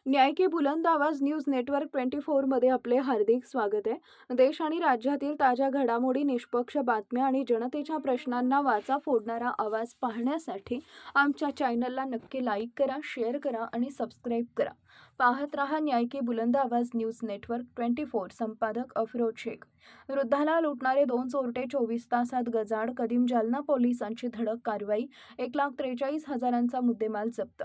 न्याय की बुलंद आवाज न्यूज नेटवर्क 24 मध्ये आपले हार्दिक स्वागत आहे. देश आणि राज्यातील ताज्या घडामोडी, निष्पक्ष बातम्या आणि जनतेच्या प्रश्नांना वाचा फोडणारा आवाज पाहण्यासाठी आमच्या चॅनलला नक्की लाईक करा, शेअर करा आणि सबस्क्राईब करा. पाहत रहा न्याय की बुलंद आवाज न्यूज नेटवर्क 24. संपादक अफरोज शेख. वृद्धाला लुटणारे 2 चोरटे 24 तासात गजाआड. कदीम जालना पोलिसांची धडक कारवाई. 1,43,000चा मुद्देमाल जप्त.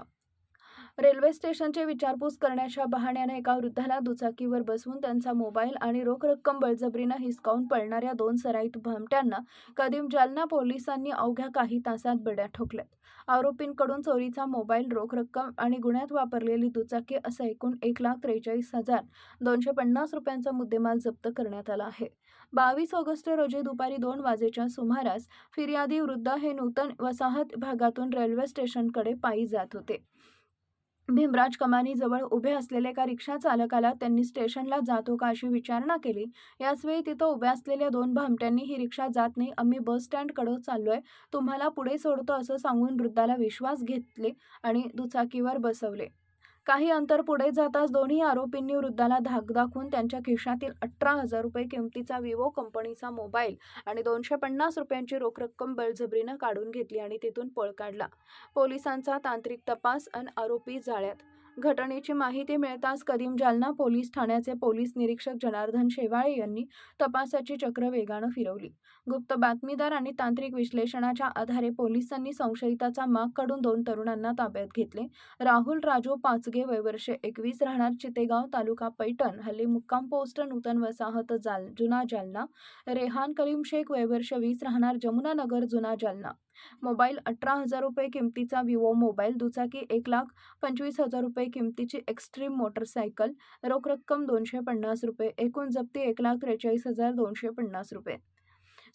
रेल्वे स्टेशनची विचारपूस करण्याच्या बहाण्याने एका वृद्धाला दुचाकीवर बसवून त्यांचा मोबाईल आणि रोख रक्कम बळजबरीनं हिसकावून पळणाऱ्या 2 सराईत भामट्यांना कदीम जालना पोलिसांनी अवघ्या काही तासात बेड्या ठोकल्यात. आरोपींकडून चोरीचा मोबाईल, रोख रक्कम आणि गुन्ह्यात वापरलेली दुचाकी असं एकूण 1,43,250 रुपयांचा मुद्देमाल जप्त करण्यात आला आहे. 22 ऑगस्ट रोजी दुपारी 2 वाजेच्या सुमारास फिर्यादी वृद्ध हे नूतन वसाहत भागातून रेल्वे स्टेशनकडे पायी जात होते. भीमराज कमानीजवळ उभे असलेल्या एका रिक्षा चालकाला त्यांनी स्टेशनला जातो का अशी विचारणा केली. याचवेळी तिथं उभ्या असलेल्या 2 भामट्यांनी ही रिक्षा जात नाही, आम्ही बस स्टँडकडं चाललोय, तुम्हाला पुढे सोडतो असं सांगून वृद्धाला विश्वास घेतले आणि दुचाकीवर बसवले. काही अंतर पुढे जाताच दोन्ही आरोपींनी वृद्धाला धाक दाखवून त्यांच्या खिशातील 18,000 रुपये किमतीचा विवो कंपनीचा मोबाईल आणि 250 रुपयांची रोख रक्कम बळजबरीनं काढून घेतली आणि तिथून पळ काढला. पोलिसांचा तांत्रिक तपास अन आरोपी जाळ्यात. घटनेची माहिती मिळताच कदीम जालना पोलीस ठाण्याचे पोलीस निरीक्षक जनार्दन शेवाळे यांनी तपासाची चक्र वेगानं फिरवली. गुप्त बातमीदार आणि तांत्रिक विश्लेषणाच्या आधारे पोलिसांनी संशयिताचा माग काढून 2 तरुणांना ताब्यात घेतले. राहुल राजू पाचगे वय वर्ष 21 राहणार चितेगाव तालुका पैठण, हल्ली मुक्काम पोस्ट नूतन वसाहत जुना जालना. रेहान कलीम शेख वय वर्ष 20 राहणार जमुनानगर जुना जालना. मोबाईल 18,000 रुपये किमतीचा विवो मोबाईल, दुचाकी 1,25,000 रुपये किमतीची एक्स्ट्रीम मोटरसायकल, रोख रक्कम 250 रुपये, एकूण जप्ती 1,43,250 रुपये.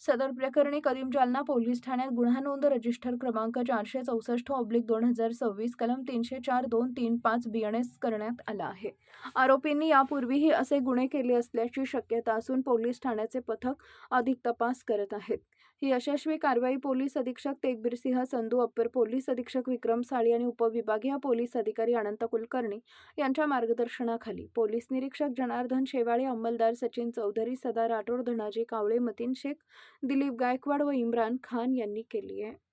सदर प्रकरणी कदीम जालना पोलीस ठाण्यात गुन्हा नोंद रजिस्टर क्रमांक 464/2026 कलम 304-235 BNS करण्यात आला आहे. आरोपींनी यापूर्वीही असे गुन्हे केले असल्याची शक्यता असून पोलीस ठाण्याचे पथक अधिक तपास करत आहेत. ही यशस्वी कारवाई पोलीस अधीक्षक तेगबीर सिंह संधू, अप्पर पोलीस अधीक्षक विक्रम साळी आणि उपविभागीय पोलीस अधिकारी अनंत कुलकर्णी यांच्या मार्गदर्शनाखाली पोलीस निरीक्षक जनार्दन शेवाळे, अंमलदार सचिन चौधरी, सदा राठोड, धनाजी कावळे, मतीन शेख, दिलीप गायकवाड व इम्रान खान यांनी केली आहे.